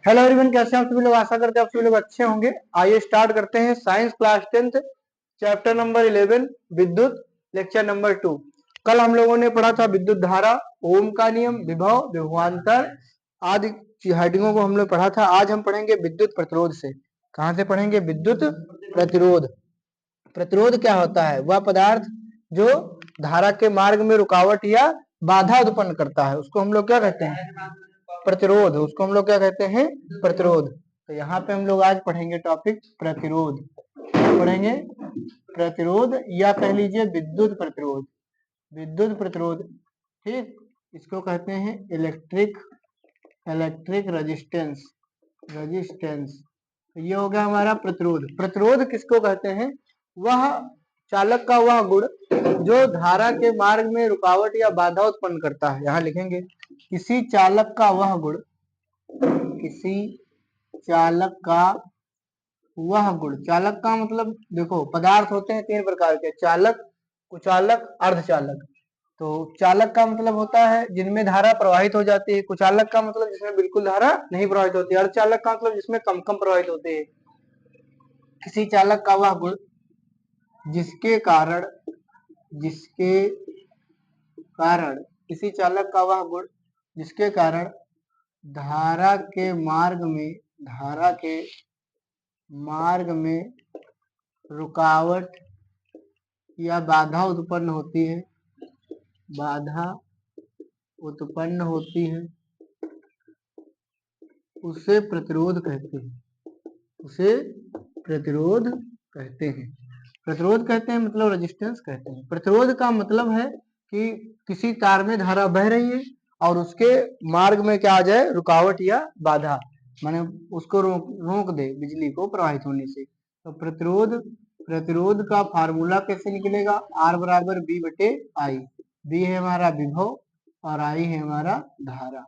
Hello everyone, कैसे हैं आप सभी लोग। आशा करते हैं आप सभी लोग अच्छे होंगे। आइए स्टार्ट करते हैं science class 10th chapter number 11 विद्युत लेक्चर नंबर 2। कल हम लोगों ने पढ़ा था विद्युत धारा, ओम का नियम, विभव, विभवांतर आदि हेडिंगों को हम लोग पढ़ा था। आज हम पढ़ेंगे विद्युत प्रतिरोध से। कहाँ से पढ़ेंगे? विद्युत प्रतिरोध। प्रतिरोध क्या होता है? वह पदार्थ जो धारा के मार्ग में रुकावट या बाधा उत्पन्न करता है उसको हम लोग क्या कहते हैं? प्रतिरोध। उसको हम लोग क्या कहते हैं? प्रतिरोध। तो यहाँ पे हम लोग आज पढ़ेंगे टॉपिक प्रतिरोध। पढ़ेंगे प्रतिरोध या कह लीजिए विद्युत प्रतिरोध। विद्युत प्रतिरोध, ठीक, इसको कहते हैं इलेक्ट्रिक रेजिस्टेंस। तो ये हो गया हमारा प्रतिरोध। प्रतिरोध किसको कहते हैं? वह चालक का वह गुण जो धारा के मार्ग में रुकावट या बाधा उत्पन्न करता है। यहाँ लिखेंगे किसी चालक का वह गुण, किसी चालक का वह गुण। चालक का मतलब देखो, पदार्थ होते हैं तीन प्रकार के: चालक, कुचालक, अर्धचालक। तो चालक का मतलब होता है जिनमें धारा प्रवाहित हो जाती है। कुचालक का मतलब जिसमें बिल्कुल धारा नहीं प्रवाहित होती है। अर्धचालक का मतलब जिसमें कम कम प्रवाहित होती है। किसी चालक का वह गुण जिसके कारण किसी चालक का वह गुण जिसके कारण धारा के मार्ग में रुकावट या बाधा उत्पन्न होती है, उसे प्रतिरोध कहते हैं। प्रतिरोध कहते हैं मतलब रेजिस्टेंस कहते हैं। प्रतिरोध का मतलब है कि किसी तार में धारा बह रही है और उसके मार्ग में क्या आ जाए? रुकावट या बाधा, माने उसको रोक दे बिजली को प्रवाहित होने से। तो प्रतिरोध का फार्मूला कैसे निकलेगा? R बराबर B बटे I। B है हमारा विभव और I है हमारा धारा।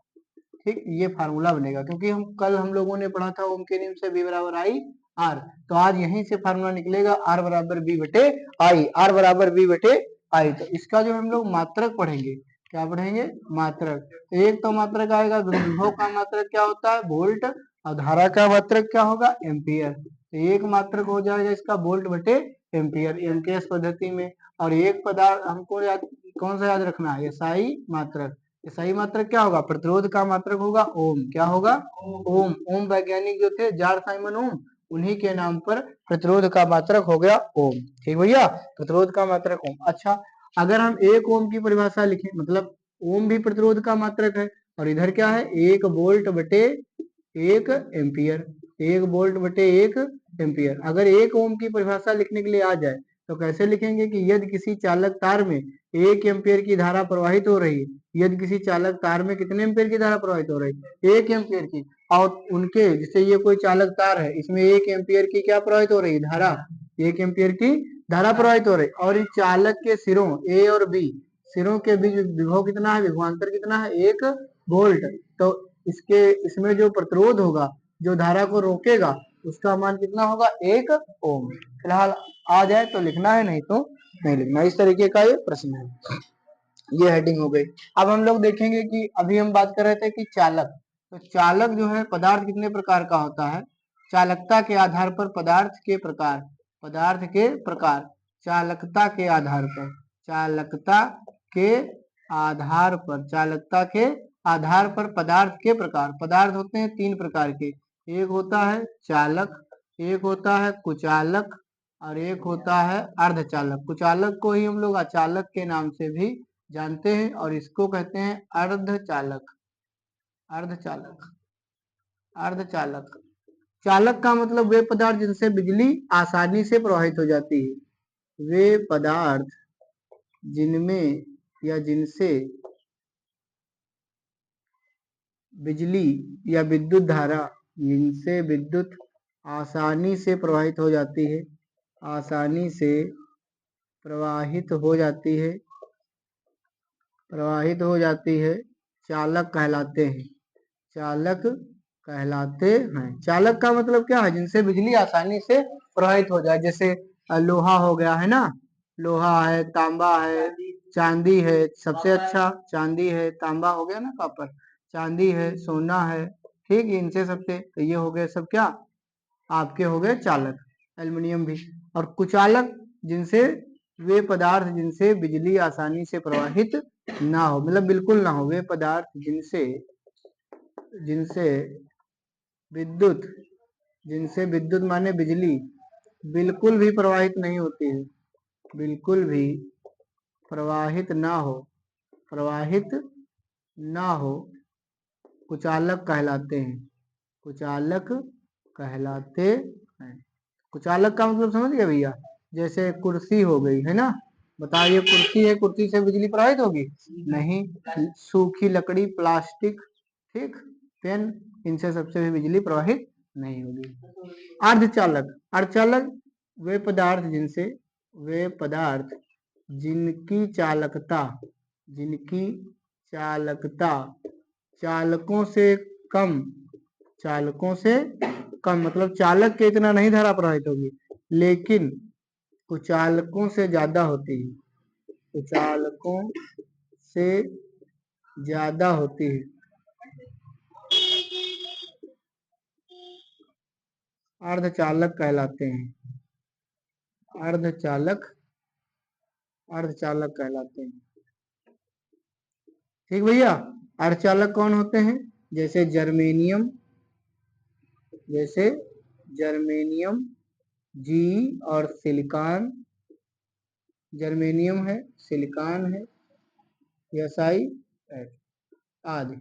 ठीक, ये फार्मूला बनेगा क्योंकि हम लोगों ने पढ़ा था ओम के नियम से B बराबर I R। तो आज यहीं से फार्मूला निकलेगा R बराबर B बटे I। R बराबर B बटे I। तो इसका जो हम लोग मात्रक पढ़ेंगे, क्या पढ़ेंगे? मात्रक। एक तो मात्रक आएगा, विभव का मात्रक क्या होता है? वोल्ट। और धारा का मात्रक क्या होगा? एम्पियर। तो एक मात्रक हो जाएगा इसका वोल्ट बटे एम्पियर एमकेएस पद्धति में। और एक पदार्थ हमको कौन सा याद रखना है? SI मात्रक। SI मात्रक क्या होगा? प्रतिरोध का मात्रक होगा ओम। क्या होगा? ओम। ओम वैज्ञानिक जो थे जॉर्ज साइमन ओम, उन्हीं के नाम पर प्रतिरोध का मात्रक हो गया ओम। ठीक भैया, प्रतिरोध का मात्रक ओम। अच्छा, अगर हम एक ओम की परिभाषा लिखें, मतलब ओम भी प्रतिरोध का मात्रक है और इधर क्या है? 1 वोल्ट बटे 1 एम्पियर। 1 वोल्ट बटे 1 एम्पियर। अगर 1 ओम की परिभाषा लिखने के लिए आ जाए तो कैसे लिखेंगे कि यदि किसी चालक तार में 1 एम्पियर की धारा प्रवाहित हो रही है, यदि किसी चालक तार में कितने एम्पियर की धारा प्रवाहित हो रही है? 1 एम्पियर की। और उनके, जैसे ये कोई चालक तार है, इसमें 1 एम्पियर की क्या प्रवाहित हो रही है? धारा। 1 एम्पियर की धारा प्रवाहित हो रही है। और इस चालक के सिरों A और B, सिरों के बीच विभव कितना है? विभवांतर कितना है? 1 वोल्ट। तो इसमें जो प्रतिरोध होगा, जो धारा को रोकेगा, उसका मान कितना होगा? 1 ओम। फिलहाल आ जाए तो लिखना है, नहीं तो नहीं लिखना। इस तरीके का ये प्रश्न है। ये हेडिंग हो गई। अब हम लोग देखेंगे कि अभी हम बात कर रहे थे कि चालक। तो चालक जो है, पदार्थ कितने प्रकार का होता है? चालकता के आधार पर पदार्थ के प्रकार, चालकता के आधार पर, पदार्थ के प्रकार। पदार्थ होते हैं 3 प्रकार के। एक होता है चालक, एक होता है कुचालक और एक होता है अर्धचालक। कुचालक को ही हम लोग अचालक के नाम से भी जानते हैं और इसको कहते हैं अर्धचालक। चालक का मतलब वे पदार्थ जिनसे बिजली आसानी से प्रवाहित हो जाती है। वे पदार्थ जिनमें या जिनसे बिजली या विद्युत धारा, जिनसे विद्युत आसानी से प्रवाहित हो जाती है, चालक कहलाते हैं। चालक का मतलब क्या है? जिनसे बिजली आसानी से प्रवाहित हो जाए। जैसे लोहा हो गया है ना, लोहा है, तांबा है, चांदी है। सबसे अच्छा चांदी है, तांबा हो गया ना, कॉपर। चांदी है, सोना है, ठीक, इनसे सबसे, तो ये हो गए सब क्या आपके हो गए चालक, एल्युमिनियम भी। और कुचालक जिनसे वे पदार्थ जिनसे बिजली आसानी से प्रवाहित ना हो, मतलब बिल्कुल ना हो, वे पदार्थ जिनसे जिनसे विद्युत जिनसे विद्युत माने बिजली बिल्कुल भी प्रवाहित नहीं होती है, बिल्कुल भी प्रवाहित ना हो, प्रवाहित ना हो, कुचालक कहलाते हैं, कुचालक कहलाते हैं। कुचालक का मतलब समझ गए भैया, जैसे कुर्सी हो गई है ना, बताइए कुर्सी है, कुर्सी से बिजली प्रवाहित होगी नहीं, सूखी लकड़ी, प्लास्टिक, ठीक, पेन, इनसे सबसे भी बिजली प्रवाहित नहीं होगी। अर्धचालक, अर्धचालक वे पदार्थ जिनसे वे पदार्थ जिनकी चालकता जिनकी चालकता चालकों से कम, चालकों से कम मतलब चालक के इतना नहीं धारा प्रवाहित होगी, लेकिन कुचालकों से ज्यादा होती है, कुचालकों से ज्यादा होती है। अर्धचालक कहलाते हैं, अर्धचालक, अर्धचालक कहलाते हैं। ठीक भैया, अर्धचालक कौन होते हैं? जैसे जर्मेनियम, जैसे जर्मेनियम, जी और सिलिकॉन, जर्मेनियम है, सिलिकॉन है, एसआई आदि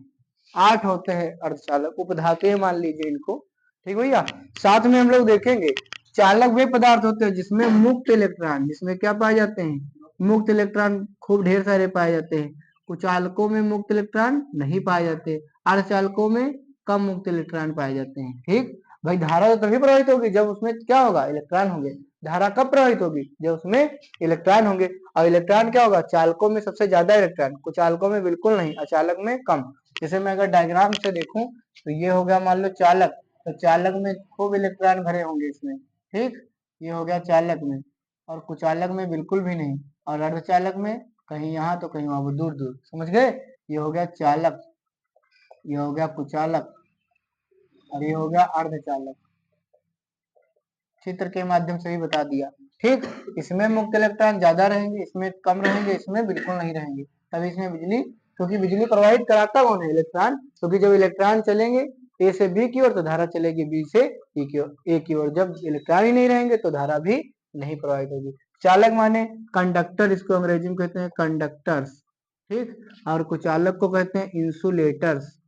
8 होते हैं अर्धचालक, उपधातुएं मान लीजिए इनको। ठीक भैया, साथ में हम लोग देखेंगे चालक वे पदार्थ होते हैं जिसमें मुक्त इलेक्ट्रॉन, जिसमें क्या पाए जाते हैं? मुक्त इलेक्ट्रॉन खूब ढेर सारे पाए जाते हैं। कुचालकों में मुक्त इलेक्ट्रॉन नहीं पाए जाते, अर्धचालकों में कम मुक्त इलेक्ट्रॉन पाए जाते हैं। ठीक भाई, धारा तो तभी प्रवाहित होगी जब उसमें क्या होगा? इलेक्ट्रॉन होंगे। धारा कब प्रवाहित होगी? जब उसमें इलेक्ट्रॉन होंगे। और इलेक्ट्रॉन क्या होगा? चालकों में सबसे ज्यादा इलेक्ट्रॉन, कुचालकों में बिल्कुल नहीं, अचालक में कम। जैसे मैं अगर डायग्राम से देखूं तो ये हो गया मान लो चालक, तो चालक में खूब इलेक्ट्रॉन भरे होंगे इसमें, ठीक, ये हो गया चालक में। और कुचालक में बिल्कुल भी नहीं, और अर्धचालक में कहीं यहाँ तो कहीं वहां, दूर दूर, समझ गए? ये हो गया चालक, ये हो गया कुचालक, और ये हो गया अर्धचालक। चित्र के माध्यम से ही बता दिया। ठीक, इसमें मुक्त इलेक्ट्रॉन ज्यादा रहेंगे, इसमें कम रहेंगे, इसमें बिल्कुल नहीं रहेंगे। तभी इसमें बिजली, क्योंकि बिजली प्रवाहित कराता कौन है? इलेक्ट्रॉन। क्योंकि जब इलेक्ट्रॉन चलेंगे ए से बी की ओर तो धारा चलेगी बी से ई की ओर, ए की ओर। जब इलेक्ट्रॉन ही नहीं रहेंगे तो धारा भी नहीं प्रवाहित होगी। चालक माने कंडक्टर, इसको अंग्रेजी में कहते हैं कंडक्टर्स। ठीक, और कुचालक को कहते हैं इंसुलेटर्स,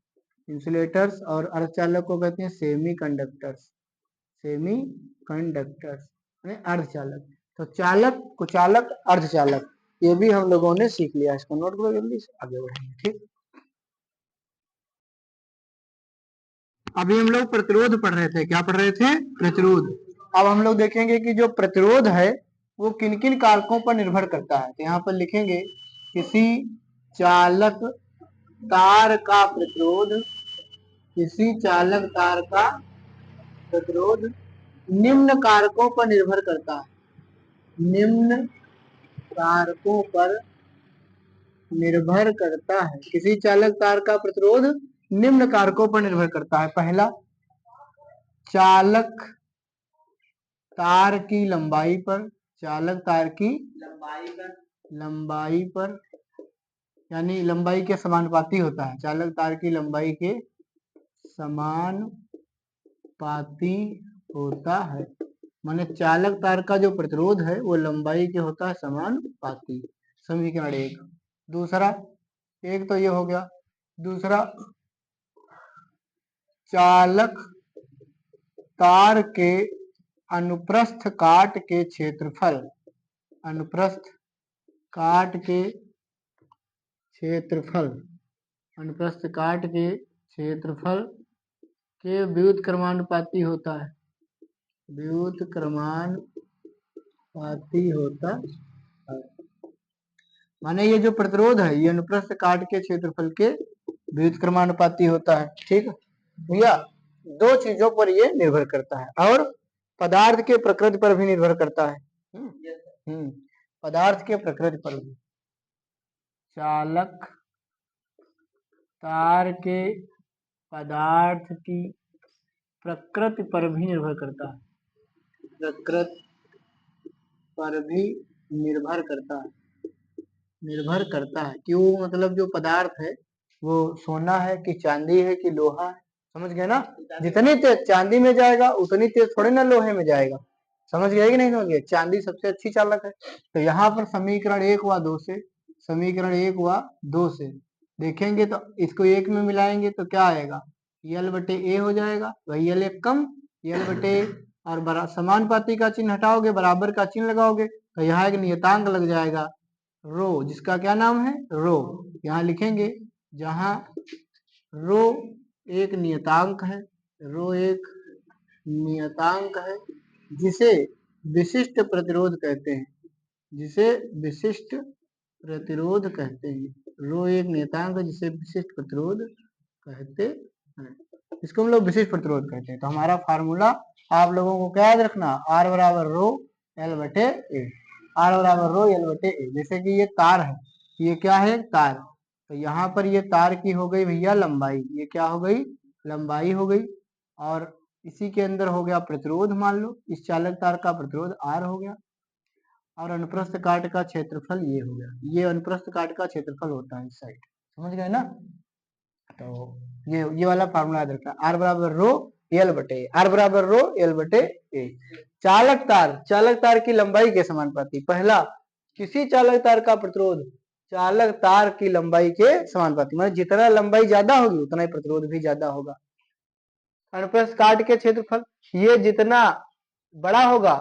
इंसुलेटर्स, और अर्धचालक को कहते हैं सेमी कंडक्टर्स, सेमी कंडक्टर्स अर्धचालक। तो चालक, कुचालक, अर्धचालक, ये भी हम लोगों ने सीख लिया। इसको नोट करो जल्दी से, आगे बढ़ेंगे। ठीक, अभी हम लोग प्रतिरोध पढ़ रहे थे। क्या पढ़ रहे थे? प्रतिरोध। अब हम लोग देखेंगे कि जो प्रतिरोध है वो किन किन कारकों पर निर्भर करता है। तो यहाँ पर लिखेंगे किसी चालक तार का प्रतिरोध, किसी चालक तार का प्रतिरोध निम्न कारकों पर निर्भर करता है, निम्न कारकों पर निर्भर करता है। किसी चालक तार का प्रतिरोध निम्न कारकों पर निर्भर करता है। पहला, चालक तार की लंबाई पर, चालक तार की लंबाई पर, यानी लंबाई के समानुपाती होता है। चालक तार की लंबाई के समानुपाती होता है, माने चालक तार का जो प्रतिरोध है वो लंबाई के होता है समानुपाती। समीकरण 1। दूसरा, एक तो ये हो गया। दूसरा, चालक तार के अनुप्रस्थ काट के क्षेत्रफल, अनुप्रस्थ काट के क्षेत्रफल, अनुप्रस्थ काट के क्षेत्रफल के व्युत्क्रमानुपाती होता है, व्युत्क्रमानुपाती होता है। माने ये जो प्रतिरोध है ये अनुप्रस्थ काट के क्षेत्रफल के व्युत्क्रमानुपाती होता है। ठीक भैया, दो चीजों पर ये निर्भर करता है, और पदार्थ के प्रकृति पर भी निर्भर करता है। पदार्थ के प्रकृति पर भी। चालक तार के पदार्थ की प्रकृति पर भी निर्भर करता है, प्रकृति पर भी निर्भर करता है, निर्भर करता है कि वो मतलब जो पदार्थ है वो सोना है कि चांदी है कि लोहा है, समझ गए ना। जितनी तेज चांदी में जाएगा उतनी तेज थोड़ी ना लोहे में जाएगा, समझ गए कि नहीं समझ गए। चांदी सबसे अच्छी चालक है। तो यहाँ पर समीकरण 1 व 2 से, समीकरण 1 व 2 से देखेंगे तो इसको एक में मिलाएंगे तो क्या आएगा, यल बटे ए हो जाएगा, वही यल एक कम यल बटे और समानुपाती का चिन्ह हटाओगे, बराबर का चिन्ह लगाओगे तो यहाँ एक नियतांक लग जाएगा रो, जिसका क्या नाम है रो। यहाँ लिखेंगे जहां रो एक नियतांक है, रो एक नियतांक है जिसे विशिष्ट प्रतिरोध कहते हैं, जिसे विशिष्ट प्रतिरोध कहते हैं। रो एक नियतांक है जिसे विशिष्ट प्रतिरोध कहते हैं, इसको हम लोग विशिष्ट प्रतिरोध कहते हैं। तो हमारा फार्मूला आप लोगों को क्या याद रखना, आर बराबर रो एल बटे ए, आर बराबर रो एल बटे ए। जैसे कि ये तार है, ये क्या है तार, तो यहाँ पर ये तार की हो गई भैया लंबाई, ये क्या हो गई लंबाई हो गई, और इसी के अंदर हो गया प्रतिरोध, मान लो इस चालक तार का प्रतिरोध आर हो गया, और अनुप्रस्थ काट का क्षेत्रफल ये हो गया, ये अनुप्रस्थ काट का क्षेत्रफल होता है इस साइड, समझ गए ना। तो ये वाला फार्मूला याद रखना, आर बराबर रो एल बटे, आर बराबर रो एल बटे ए। चालक तार की लंबाई के समानुपाती, पहला किसी चालक तार का प्रतिरोध चालक तार की लंबाई के समानुपाती, मतलब जितना लंबाई ज्यादा होगी उतना ही प्रतिरोध भी ज्यादा होगा। अनुप्रस्थ काट के क्षेत्रफल, ये जितना बड़ा होगा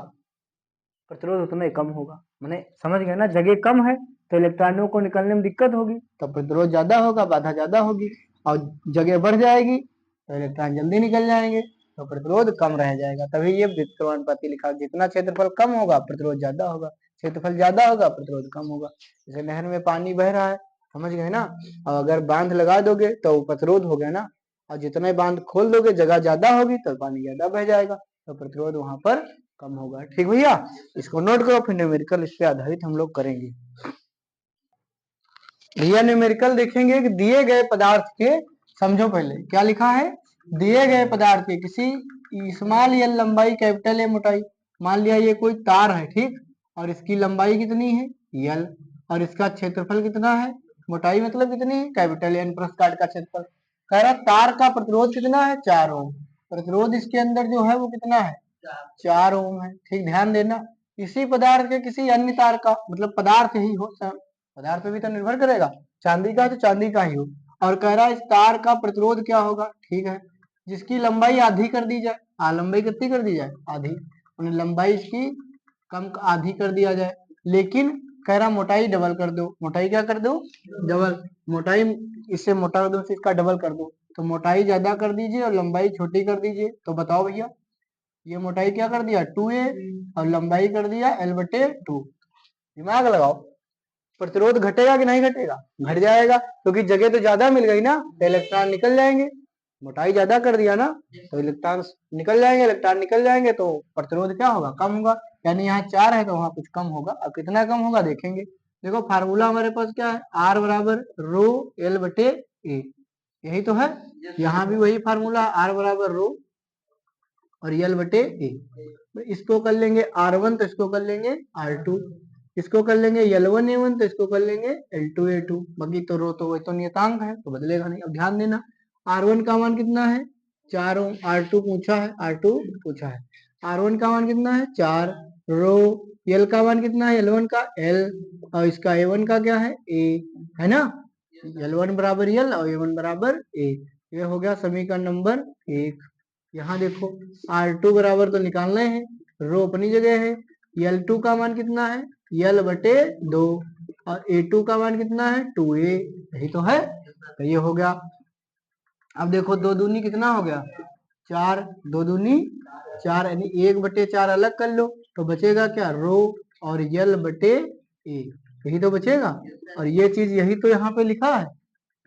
प्रतिरोध उतना ही कम होगा, मैंने समझ गए ना, जगह कम है तो इलेक्ट्रॉनों को निकलने में दिक्कत होगी तो प्रतिरोध ज्यादा होगा, बाधा ज्यादा होगी, और जगह बढ़ जाएगी तो इलेक्ट्रॉन जल्दी निकल जाएंगे तो प्रतिरोध कम रह जाएगा। तभी ये व्युत्क्रमानुपाती लिखा, जितना क्षेत्रफल कम होगा प्रतिरोध ज्यादा होगा, क्षेत्रफल ज्यादा होगा प्रतिरोध कम होगा। जैसे नहर में पानी बह रहा है, समझ गए ना, और अगर बांध लगा दोगे तो प्रतिरोध हो गया ना, और जितना बांध खोल दोगे जगह ज्यादा होगी तो पानी ज्यादा बह जाएगा तो प्रतिरोध वहां पर कम होगा। ठीक भैया, इसको नोट करो, फिर न्यूमेरिकल इस पे आधारित हम लोग करेंगे। भैया न्यूमेरिकल देखेंगे कि दिए गए पदार्थ के, समझो पहले क्या लिखा है, दिए गए पदार्थ के किसी स्मॉल एल लंबाई कैपिटल ए मोटाई, मान लिया ये कोई तार है ठीक, और इसकी लंबाई कितनी है यल, और इसका क्षेत्रफल कितना है, मोटाई मतलब कितनी है कैपिटल एन, प्रस्थ काट का क्षेत्रफल। कह रहा तार का प्रतिरोध कितना है 4 ओम, प्रतिरोध इसके अंदर जो है वो कितना है 4 ओम है। ठीक ध्यान देना, इसी पदार्थ के किसी अन्य तार का, मतलब पदार्थ ही हो, पदार्थ पे भी तो निर्भर करेगा, चांदी का है तो चांदी का ही हो, और कह रहा है इस तार का प्रतिरोध क्या होगा, ठीक है, जिसकी लंबाई आधी कर दी जाए, लंबाई कितनी कर दी जाए आधी, लंबाई इसकी कम आधी कर दिया जाए, लेकिन कह रहा मोटाई डबल कर दो, मोटाई क्या कर दो डबल, मोटाई इससे मोटा कर दो, इसका डबल कर दो, तो मोटाई ज्यादा कर दीजिए और लंबाई छोटी कर दीजिए। तो बताओ भैया, ये मोटाई क्या कर दिया 2a और लंबाई कर दिया l बटे 2, दिमाग लगाओ, प्रतिरोध घटेगा कि नहीं घटेगा, घट जाएगा, क्योंकि जगह तो ज्यादा मिल गई ना, तो इलेक्ट्रॉन निकल जाएंगे, मोटाई ज्यादा कर दिया ना तो इलेक्ट्रॉन निकल जाएंगे, इलेक्ट्रॉन निकल जाएंगे तो प्रतिरोध क्या होगा कम होगा, यानी यहाँ 4 है तो वहां कुछ कम होगा। अब कितना कम होगा देखेंगे, देखो फार्मूला हमारे पास क्या है, आर बराबर रो एल बटे ए, यही तो है, यहाँ भी वही फार्मूला, आर बराबर रो और यल बटे ए। इसको कर लेंगे R1 तो इसको कर लेंगे R2, इसको कर लेंगे L1 A1 तो इसको कर लेंगे L2 A2, बाकी तो रो तो वही तो नियतांक है तो बदलेगा नहीं। अब ध्यान देना, R1 का मान कितना है 4 ओम, R2 पूछा है, R2 पूछा है, R1 का मान कितना है 4 रो, L का मान कितना है L1 का L, और इसका A1 का क्या है A, है ना, L1 बराबर L और A1 बराबर A। ये हो गया समीकरण नंबर 1। यहाँ देखो R2 बराबर तो निकालना है, रो अपनी जगह है, L2 का मान कितना है L बटे 2 और A2 का मान कितना है 2A, यही तो है, तो ये हो गया। अब देखो दो दूनी कितना हो गया 4, दो दूनी 4, यानी 1 बटे 4 अलग कर लो तो बचेगा क्या रो और L बटे A, यही तो बचेगा, और ये चीज यही तो यहाँ पे लिखा है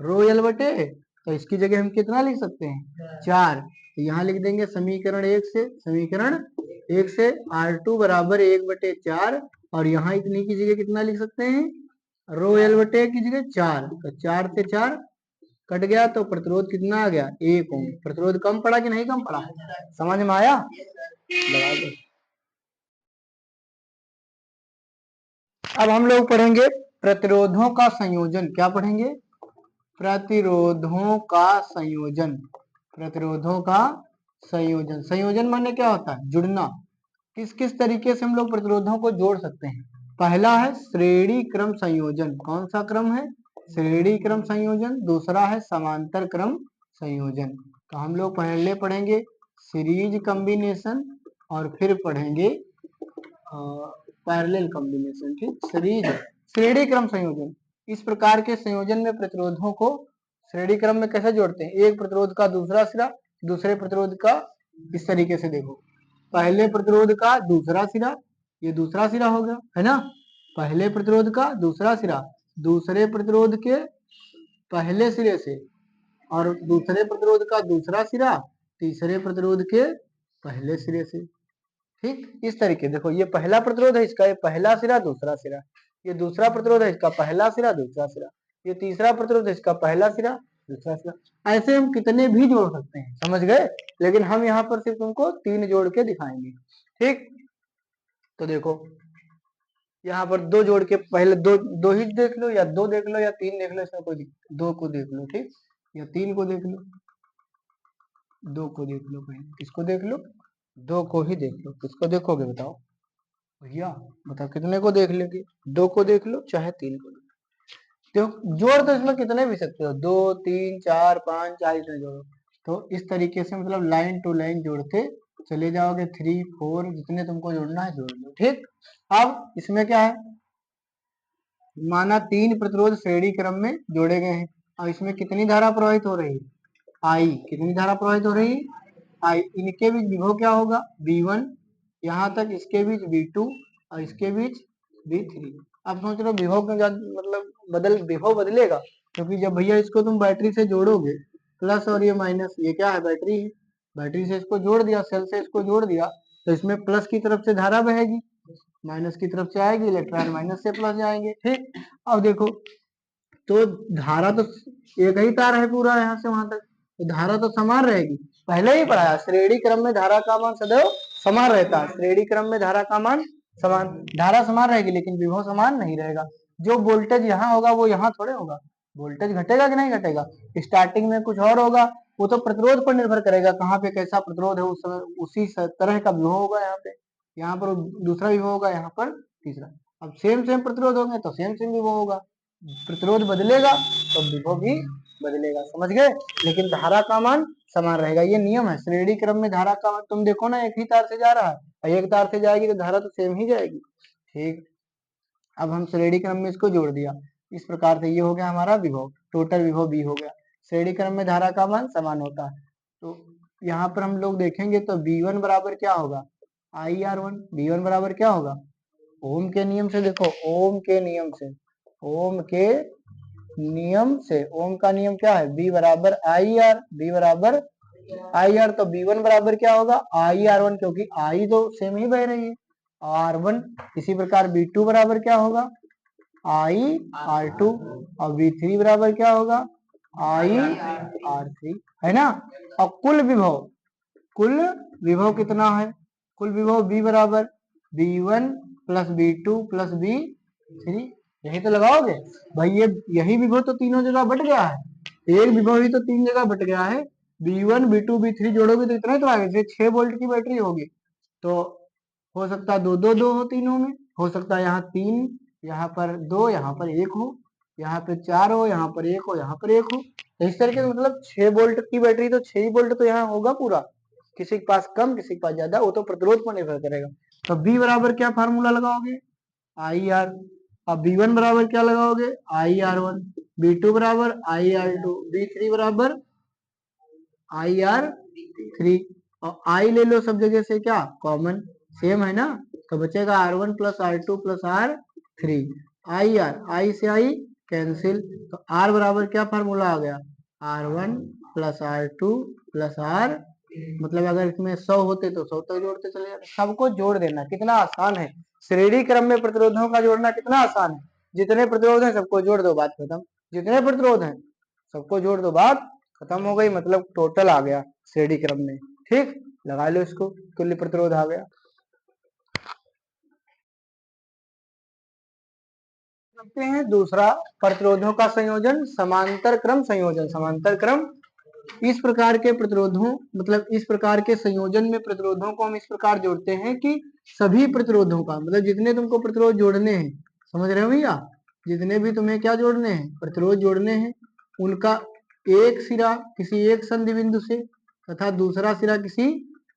रो L बटे A, तो इसकी जगह हम कितना लिख सकते हैं 4, तो यहाँ लिख देंगे समीकरण 1 से, समीकरण 1 से R2 बराबर 1 बटे 4, और यहाँ इतनी की जगह कितना लिख सकते हैं रो L बटे की जगह 4, तो 4 से 4 कट गया तो प्रतिरोध कितना आ गया 1 ओम। प्रतिरोध कम पड़ा कि नहीं कम पड़ा, समझ में आया, लगा दो। अब हम लोग पढ़ेंगे प्रतिरोधों का संयोजन। क्या पढ़ेंगे, प्रतिरोधों का संयोजन। प्रतिरोधों का संयोजन, संयोजन माने क्या होता है, जुड़ना। किस किस तरीके से हम लोग प्रतिरोधों को जोड़ सकते हैं। पहला है श्रेणी क्रम संयोजन। कौन सा क्रम है, श्रेणी क्रम संयोजन। दूसरा है समांतर क्रम संयोजन। तो हम लोग पहले पढ़ेंगे सीरीज कॉम्बिनेशन और फिर पढ़ेंगे पैरेलल कॉम्बिनेशन। ठीक, सीरीज श्रेणी क्रम संयोजन। इस प्रकार के संयोजन में प्रतिरोधों को श्रेणी क्रम में कैसे जोड़ते हैं, एक प्रतिरोध का दूसरा सिरा, दूसरे प्रतिरोध का, इस तरीके से देखो, पहले प्रतिरोध का दूसरा सिरा, ये दूसरा सिरा हो गया है ना, पहले प्रतिरोध का दूसरा सिरा, दूसरे प्रतिरोध के पहले सिरे से, और दूसरे प्रतिरोध का दूसरा सिरा तीसरे प्रतिरोध के पहले सिरे से। ठीक, इस तरीके देखो, ये पहला प्रतिरोध है, इसका ये पहला सिरा दूसरा सिरा, ये दूसरा प्रतिरोध है, इसका पहला सिरा दूसरा सिरा, ये तीसरा प्रतिरोध है, इसका पहला सिरा दूसरा सिरा। ऐसे हम कितने भी जोड़ सकते हैं, समझ गए, लेकिन हम यहाँ पर सिर्फ तुमको 3 जोड़ के दिखाएंगे। ठीक, तो देखो यहाँ पर 2 जोड़ के, पहले दो ही देख लो, या 2 देख लो, या 3 देख लो, इसमें कोई 2 को देख लो, ठीक, या 3 को देख लो, 2 को देख लो, पहले किसको देख लो, 2 को ही देख लो। किसको देखोगे बताओ भैया, बताओ कितने को देख लोगे, 2 को देख लो चाहे 3 को। तो जोड़ तो इसमें कितने भी सकते हो, 2 3 4 5 4 इतने जोड़ो। तो इस तरीके से मतलब लाइन टू लाइन जोड़ते चले जाओगे, 3 4 जितने तुमको जोड़ना है जोड़ लो। ठीक, अब इसमें क्या है, माना 3 प्रतिरोध श्रेणी क्रम में जोड़े गए हैं। अब इसमें कितनी धारा प्रवाहित हो रही है, आई। कितनी धारा प्रवाहित हो रही है, आई। इनके बीच विभव क्या होगा, V1, यहाँ तक इसके बीच V2 और इसके बीच V3। अब सोच रहे हो विभव के मतलब विभव बदलेगा, क्योंकि जब भैया इसको तुम बैटरी से जोड़ोगे, प्लस और ये माइनस, ये क्या है बैटरी है, बैटरी से इसको जोड़ दिया, सेल से इसको जोड़ दिया, तो इसमें प्लस की तरफ से धारा बहेगी, माइनस की तरफ से आएगी, इलेक्ट्रॉन माइनस से प्लस जाएंगे। ठीक, अब देखो, तो धारा तो एक ही तार है पूरा यहाँ से वहां तक, तो धारा तो समान रहेगी। पहले ही पढ़ाया, श्रेणी क्रम में धारा का मान सदैव समान रहता है। श्रेणी क्रम में धारा का मान समान, धारा समान रहेगी लेकिन विभव समान नहीं रहेगा। जो वोल्टेज यहाँ होगा वो यहाँ थोड़े होगा, वोल्टेज घटेगा कि नहीं घटेगा, स्टार्टिंग में कुछ और होगा, वो तो प्रतिरोध पर निर्भर करेगा, कहाँ पे कैसा प्रतिरोध है उस समय उसी तरह का विभव होगा। यहाँ पे, यहाँ पर दूसरा विभव होगा, यहाँ पर तीसरा। अब सेम सेम प्रतिरोध होंगे तो सेम सेम विभव होगा, प्रतिरोध बदलेगा तो विभव भी बदलेगा, समझ गए, लेकिन धारा का मान समान रहेगा। ये नियम है, श्रेणी क्रम में धारा का मान, तुम देखो ना एक ही तार से जा रहा है और एक तार से जाएगी तो धारा तो सेम ही जाएगी। ठीक, अब हम श्रेणी क्रम में इसको जोड़ दिया, इस प्रकार से ये हो गया हमारा विभव, टोटल विभव B हो गया। श्रेणी क्रम में धारा का मान समान होता है, तो यहाँ पर हम लोग देखेंगे तो V1 बराबर क्या होगा, IR1। V1 बराबर क्या होगा, ओम के नियम से, देखो ओम के नियम से, ओम के नियम से, ओम का नियम क्या है, B बराबर IR, B बराबर IR, तो B1 बराबर क्या होगा IR1, क्योंकि I तो सेम ही बह रही है, R1। इसी प्रकार B2 बराबर क्या होगा IR2, और V3 बराबर क्या होगा IR3, है ना। और कुल विभव कितना है, कुल विभव B बराबर B1 plus B2 plus B3, यही तो लगाओगे भाई, ये यही विभव तो तीनों जगह बट गया है, एक विभव ही तो 3 जगह बट गया है। B1 B2 B3 जोड़ोगे तो इतना ही तो आगे, 6 वोल्ट की बैटरी होगी, तो हो सकता है 2 हो तीनों में, हो सकता है यहाँ 3, यहाँ पर 2, यहाँ पर 1 हो, यहाँ पे 4 हो, यहाँ पर 1 हो, यहाँ पर 1 हो, तो इस तरीके से मतलब 6 वोल्ट की बैटरी, तो 6 ही वोल्ट तो यहाँ होगा पूरा, किसी के पास कम किसी के पास ज्यादा, वो तो प्रतिरोध पर निर्भर करेगा। तो B बराबर क्या फार्मूला लगाओगे IR, अब B1 बराबर क्या लगाओगे IR1, B2 बराबर IR2, B3 बराबर IR3, और I ले लो सब जगह से क्या कॉमन, सेम है ना, तो बचेगा R1 plus R2 plus R3, आई से आई कैंसिल, तो R बराबर क्या फार्मूला आ गया R1 plus R2 plus R, मतलब अगर इसमें 100 होते तो 100 तक जोड़ते चले जाते। सबको जोड़ देना कितना आसान है, श्रेणी क्रम में प्रतिरोधों का जोड़ना कितना आसान है, जितने प्रतिरोध है सबको जोड़ दो, बात खत्म। जितने प्रतिरोध हैं सबको जोड़ दो, बात खत्म हो गई, मतलब टोटल आ गया श्रेणी क्रम में। ठीक, लगा लो इसको, तुल्य प्रतिरोध आ गया। करते हैं दूसरा, प्रतिरोधों का संयोजन, समांतर क्रम संयोजन। समांतर क्रम, इस प्रकार के प्रतिरोधों, मतलब इस प्रकार के संयोजन में प्रतिरोधों को हम इस प्रकार जोड़ते हैं कि सभी प्रतिरोधों का, मतलब जितने तुमको प्रतिरोध जोड़ने हैं, समझ रहे हो भैया, जितने भी तुम्हें क्या जोड़ने हैं, प्रतिरोध जोड़ने हैं, उनका एक सिरा किसी एक संधि बिंदु से तथा दूसरा सिरा किसी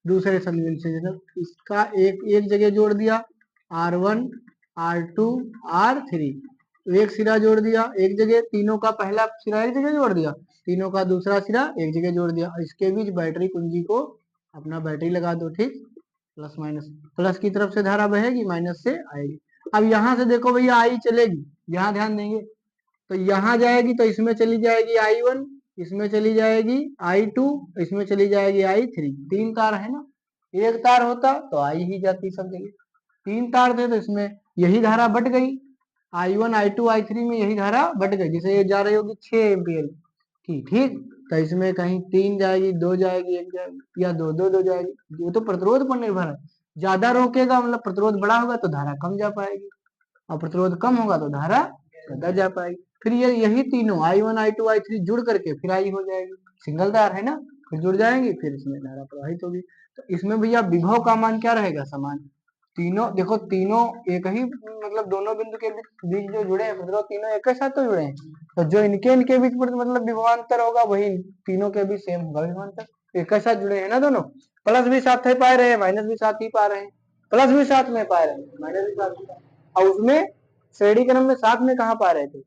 दूसरे संधि बिंदु से, जैसे इसका एक जगह जोड़ दिया R1 R2 R3, एक सिरा जोड़ दिया एक जगह, तीनों का पहला सिरा एक जगह जोड़ दिया, तीनों का दूसरा सिरा एक जगह जोड़ दिया, इसके बीच बैटरी कुंजी को अपना बैटरी लगा दो। ठीक, प्लस माइनस, प्लस की तरफ से धारा बहेगी, माइनस से आएगी। अब यहां से देखो भैया आई चलेगी, यहाँ ध्यान देंगे, तो यहाँ जाएगी तो इसमें चली जाएगी I1, इसमें चली जाएगी I2, इसमें चली जाएगी I3। तीन तार है ना, एक तार होता तो आई ही जाती सब जगह, तीन तार थे तो इसमें यही धारा बट गई, I1 I2 I3 में यही धारा बट गई, जैसे ये जा रही होगी 6 एम्पियर की। ठीक, तो इसमें कहीं 3 जाएगी, 2 जाएगी, 1 जाएगी, या 2 2 2 जाएगी। वो तो प्रतिरोध पर निर्भर है, ज्यादा रोकेगा मतलब प्रतिरोध बड़ा होगा तो धारा कम जा पाएगी, और प्रतिरोध कम होगा तो धारा ज्यादा जा पाएगी। फिर ये यही तीनों I1 I2 I3 जुड़ करके फिर आई हो जाएगी, सिंगल तार है ना, फिर जुड़ जाएंगी, फिर इसमें धारा प्रवाहित होगी। तो इसमें भैया विभव का मान क्या रहेगा, समान। तीनों देखो, तीनों एक ही, मतलब दोनों बिंदु के बीच जो जुड़े हैं प्रतिरोध, तीनों एक ही साथ तो जुड़े हैं, तो जो इनके इनके बीच मतलब विभवांतर होगा वही तीनों के भी सेम होगा विभवांतर, एक ही साथ जुड़े हैं ना दोनों, प्लस भी साथ ही पा रहे हैं, माइनस भी साथ ही पा रहे हैं, प्लस भी साथ में पा रहे हैं, माइनस भी साथ ही पा रहे हैं। और उसमें श्रेणी क्रम में साथ में कहाँ पा रहे थे,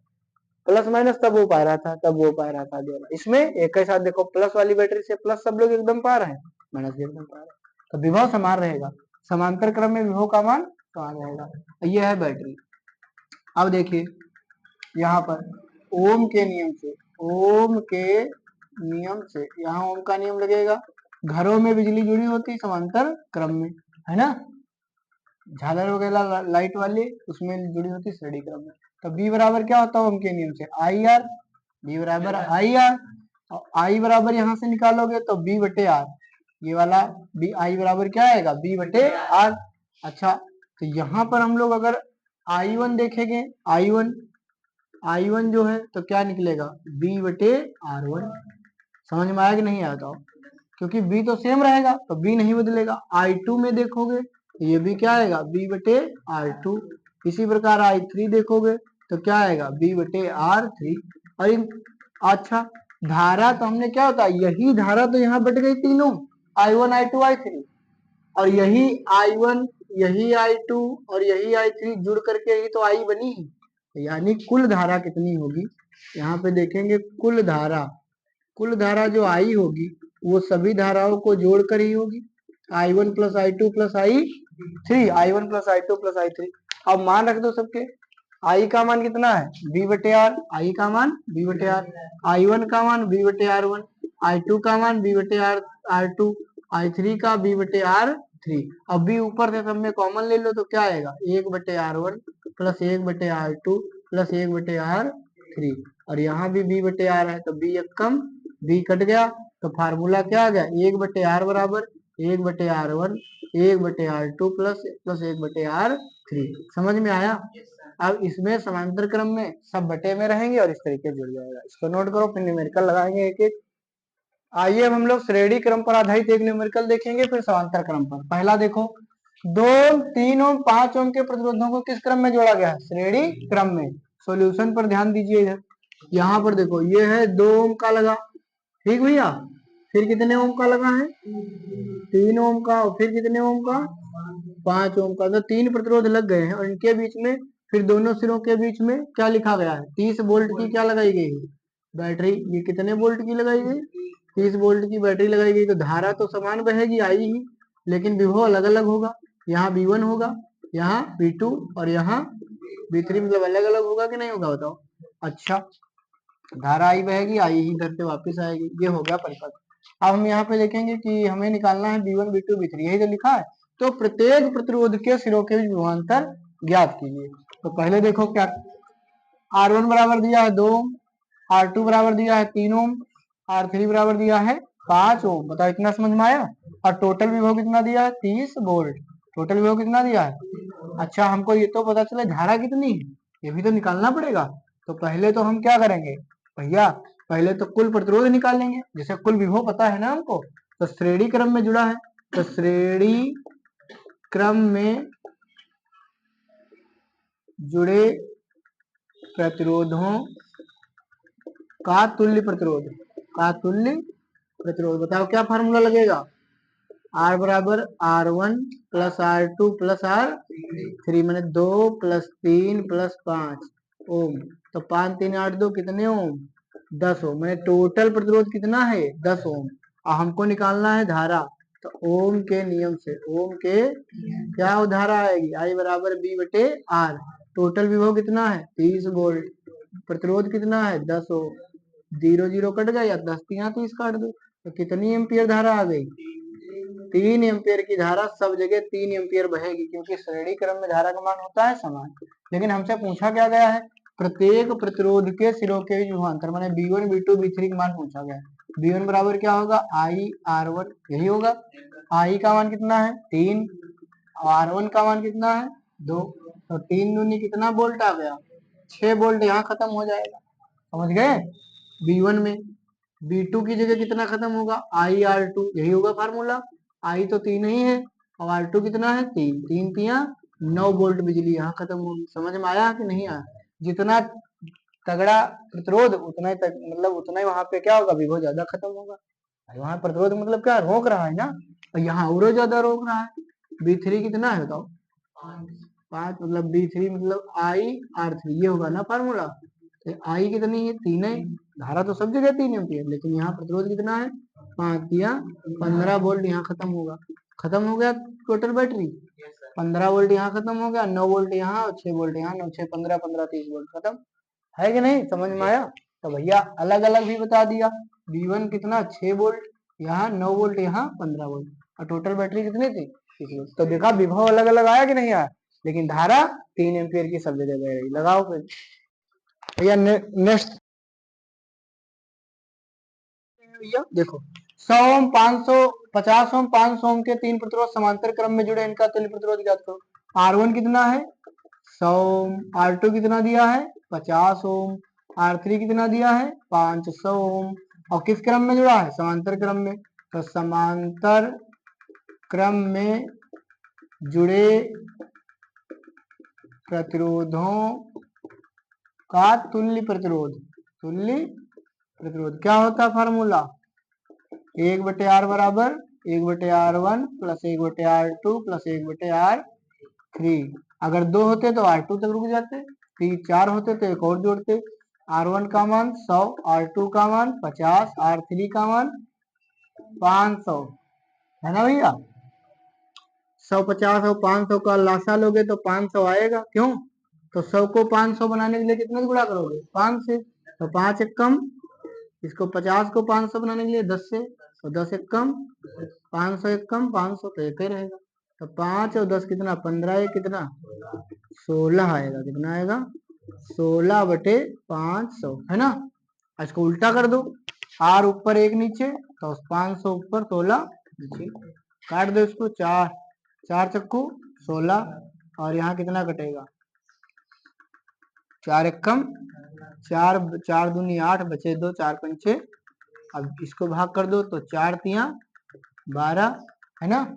प्लस माइनस तब वो पा रहा था, तब वो पा रहा था दोनों, इसमें एक ही साथ देखो, प्लस वाली बैटरी से प्लस सब लोग एकदम पा रहे हैं, माइनस भी एकदम पा रहे हैं, तो विभव समान रहेगा, समांतर क्रम में विभव का मान समान रहेगा। ये है बैटरी। अब देखिए यहाँ पर ओम के नियम से, ओम के नियम से, यहाँ ओम का नियम लगेगा, घरों में बिजली जुड़ी होती समांतर क्रम में, है ना, झालर वगैरह लाइट वाली उसमें जुड़ी होती श्रेणी क्रम में। तो बी बराबर क्या होता है ओम के नियम से, आई आर, बी बराबर आई आर, और आई बराबर यहाँ से निकालोगे तो बी बटे आर, ये वाला बी, आई बराबर क्या आएगा, बी बटे आर। अच्छा, तो यहाँ पर हम लोग अगर I1 देखेंगे, I1, I1 जो है तो क्या निकलेगा, बी बटे R1। समझ में आया कि नहीं आया, बताओ, क्योंकि बी तो सेम रहेगा तो बी नहीं बदलेगा। I2 में देखोगे तो ये भी क्या आएगा, बी बटे R2। इसी प्रकार I3 देखोगे तो क्या आएगा, बी बटे R3। और अच्छा, धारा तो हमने क्या होता है, यही धारा तो यहाँ बट गई तीनों, I1 I2 I3, और यही I1 यही I2 और यही I3 जुड़ करके ही तो I बनी, यानी कुल धारा कितनी होगी, यहाँ पे देखेंगे कुल धारा जो आई होगी वो सभी धाराओं को जोड़कर ही होगी, I1 plus I2 plus I3, I1 plus I2 plus I3। अब मान रख दो सबके, I का मान कितना है, B बटे आर, I का मान B बटे आर, I1 का मान B बटे R1, I2 का मान B बटे R2, I3 का B बटे R3। अब B ऊपर से सब में कॉमन ले लो तो क्या आएगा, 1 बटे R1 प्लस 1 बटे R2 प्लस 1 बटे R3, और यहाँ भी B बटे R है तो B एक कम, B कट गया, तो फार्मूला क्या आ गया, 1 बटे R बराबर 1 बटे R1 1 बटे R2 प्लस 1 बटे R3। समझ में आया। अब इसमें समांतर क्रम में सब बटे में रहेंगे और इस तरीके जुड़ जाएगा, इसको नोट करो, फिर न्यूमेरिकल लगाएंगे एक एक। आइए अब हम लोग श्रेणी क्रम पर आधारित एक न्यूमेरिकल देखेंगे, फिर समांतर क्रम पर। पहला देखो, 2 3 ओम 5 ओम के प्रतिरोधों को किस क्रम में जोड़ा गया है, श्रेणी क्रम में। सॉल्यूशन पर ध्यान दीजिए इधर, यहाँ पर देखो ये है 2 ओम का लगा, ठीक भैया, फिर कितने ओम का लगा है, 3 ओम का, और फिर कितने ओम का, 5 ओम का, तो 3 प्रतिरोध लग गए हैं, और इनके बीच में फिर दोनों सिरों के बीच में क्या लिखा गया है, 30 वोल्ट की क्या लगाई गई है, बैटरी। ये कितने वोल्ट की लगाई गई, 30 वोल्ट की बैटरी लगाई गई, तो धारा तो समान बहेगी आई ही, लेकिन विभव अलग अलग होगा, यहाँ V1 होगा, यहाँ V2 और यहाँ V3, मतलब अलग अलग होगा कि नहीं होगा, बताओ। अच्छा, धारा आई बहेगी, आई ही इधर से वापस आएगी, ये हो गया परिपथ। अब हम यहाँ पे देखेंगे कि हमें निकालना है V1 V2 V3, यही तो लिखा है, तो प्रत्येक प्रतिरोध के सिरों के बीच विभवांतर ज्ञात कीजिए। तो पहले देखो क्या, R1 बराबर दिया है 2 ओम, R2 बराबर दिया है 3 ओम, R3 बराबर दिया है 5 ओम। बताओ इतना समझ में आया। और टोटल विभव कितना दिया है 30 वोल्ट। टोटल विभव कितना दिया है। अच्छा हमको ये तो पता चला धारा कितनी है, ये भी तो निकालना पड़ेगा। तो पहले तो हम क्या करेंगे भैया, पहले तो कुल प्रतिरोध निकालेंगे। जैसे कुल विभव पता है ना हमको, तो श्रेणी क्रम में जुड़ा है, तो श्रेणी क्रम में जुड़े प्रतिरोधों का तुल्य प्रतिरोध, का तुल्य प्रतिरोध। बताओ क्या फार्मूला लगेगा। R बराबर R1 plus R2 plus R3, मैंने 2 प्लस 3 प्लस 5 ओम। तो 5 3 8 2 कितने ओम, 10 ओम। मैंने टोटल प्रतिरोध कितना है 10 ओम। और हमको निकालना है धारा, तो ओम के नियम से, ओम के क्या धारा आएगी, I बराबर B बटे R। टोटल विभव कितना है 30 वोल्ट, प्रतिरोध कितना है 10 ओम। 0 0 कट गया, 10 3 30 काट दो, तो कितनी एम्पियर धारा आ गई, 3 एम्पियर की धारा। सब जगह 3 एम्पियर बहेगी, क्योंकि श्रेणी क्रम में धारा का मान होता है समान। लेकिन हमसे पूछा क्या गया है, प्रत्येक प्रतिरोध के सिरों के विभवांतर, माने B1 B2 B3 का मान पूछा गया है। B1 बराबर क्या होगा I R1, यही होगा। I का मान कितना है 3, R1 का मान कितना है 2, तो 3 दूनी कितना वोल्ट आ गया 6 वोल्ट। यहाँ खत्म हो जाएगा, समझ गए। B1 में B2 की जगह कितना खत्म होगा I R2, यही होगा फार्मूला। I तो 3 ही है और R2 कितना है 3, 3 3 9 वोल्ट बिजली यहाँ खत्म होगी। समझ में आया कि नहीं आया। जितना तगड़ा प्रतिरोध उतना ही मतलब उतना ही वहां पे क्या होगा, विभव ज्यादा खत्म होगा। वहां प्रतिरोध मतलब क्या, रोक रहा है ना, और यहाँ और ज्यादा रोक रहा है। B3 कितना है बताओ 5, मतलब B3 मतलब I R3, ये होगा ना फार्मूला। तो I कितनी है 3 है, धारा तो सब जगह 3 एम्पियर, लेकिन यहाँ प्रतिरोध कितना है 5 या 15 वोल्ट यहाँ खत्म होगा। खत्म हो गया टोटल बैटरी, 15 वोल्ट यहाँ खत्म हो गया, 9 वोल्ट यहाँ और 6 वोल्ट यहाँ, 9 6 15 15 30 वोल्ट खत्म है कि नहीं, समझ में आया। तो भैया अलग अलग भी बता दिया। B1 कितना 6 वोल्ट, यहाँ 9 वोल्ट, यहाँ 15 वोल्ट, और टोटल बैटरी कितनी थी 30 वोल्ट। तो देखा विभव अलग अलग आया कि नहीं आया, लेकिन धारा 3 एम्पियर की सब जगह बह रही। लगाओ फिर भैया नेक्स्ट भैया देखो 100 ओम 500 50 ओम 500 ओम के 3 प्रतिरोध समांतर क्रम में जुड़े, इनका तुल्य प्रतिरोध ज्ञात करो। R1 कितना है 100 ओम, R2 कितना दिया है 50 ओम, R3 कितना दिया है 500 ओम, और किस क्रम में जुड़ा है समांतर क्रम में। तो समांतर क्रम में जुड़े प्रतिरोधों का तुल्य प्रतिरोध, तुल्य प्रतिरोध क्या होता है फार्मूला, 1/R बराबर 1/R1 plus 1/R2 plus 1/R3। अगर 2 होते तो R2 तक रुक जाते, 4 होते तो एक और जोड़ते। R1 का मान 100, R2 का मान 50, R3 का मान 500 है ना भैया। 100 50 और 500 का लासा लोगे तो 500 आएगा, क्यों, तो 100 को 500 बनाने के लिए कितने से गुणा करोगे 5 से, तो 5 एक कम, इसको 50 को 500 बनाने के लिए 10 से, तो 10 एक कम, 500 एक कम 500, तो एक ही रहेगा। तो 5 और 10 कितना 15, एक कितना 16 आएगा, कितना आएगा 16/500 है ना। इसको उल्टा कर दो, R ऊपर एक नीचे, तो 500 ऊपर 16 नीचे, काट दो इसको, 4 4 चक्कू 16, और यहाँ कितना कटेगा 4 एक कम 4, 4 दूनी 8, बचे 2, 4 पंचे। अब इसको भाग कर दो तो 4 तिया 12 है ना,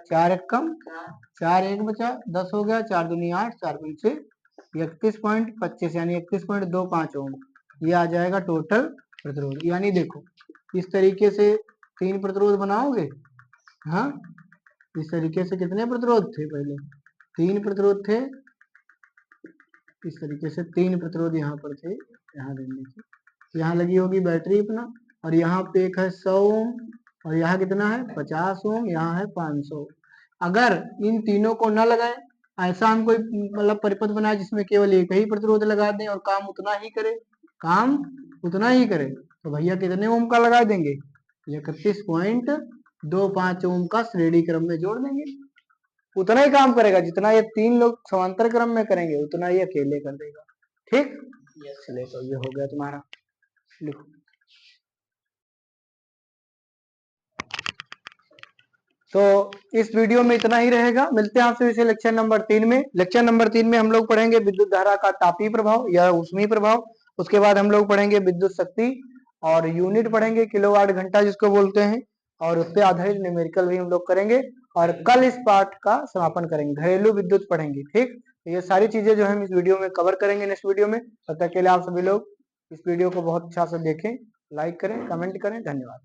4 एक कम 4 एक बचा 10 हो गया, 4 दूनी 8, 4 पंचे 31.25 यानी 31.25 ओम। ये आ जाएगा टोटल प्रतिरोध। यानी देखो इस तरीके से 3 प्रतिरोध बनाओगे, हाँ इस तरीके से कितने प्रतिरोध थे पहले 3 प्रतिरोध थे, इस तरीके से 3 प्रतिरोध यहाँ पर थे। यहाँ देख लीजिए, यहाँ लगी होगी बैटरी अपना, और यहाँ पे एक है 100 ओम, और यहाँ कितना है 50 ओम, यहाँ है 500। अगर इन तीनों को न लगाएं, ऐसा हम कोई मतलब परिपथ बनाए जिसमें केवल एक ही प्रतिरोध लगा दें और काम उतना ही करे, काम उतना ही करे, तो भैया कितने ओम का लगा देंगे 31.25 ओम का श्रेणी क्रम में जोड़ देंगे। उतना ही काम करेगा जितना ये 3 लोग समांतर क्रम में करेंगे, उतना ही अकेले कर देगा। ठीक, चलिए तो ये हो गया तुम्हारा। लिखो। तो इस वीडियो में इतना ही रहेगा, मिलते हैं आपसे इसे लेक्चर नंबर 3 में। लेक्चर नंबर 3 में हम लोग पढ़ेंगे विद्युत धारा का तापीय प्रभाव या ऊष्मीय प्रभाव। उसके बाद हम लोग पढ़ेंगे विद्युत शक्ति और यूनिट पढ़ेंगे किलोवाट घंटा जिसको बोलते हैं, और उस पर आधारित न्यूमेरिकल भी हम लोग करेंगे। और कल इस पाठ का समापन करेंगे, घरेलू विद्युत पढ़ेंगे। ठीक, ये सारी चीजें जो हम इस वीडियो में कवर करेंगे नेक्स्ट वीडियो में। तब तक के लिए आप सभी लोग इस वीडियो को बहुत अच्छा से देखें, लाइक करें, कमेंट करें। धन्यवाद।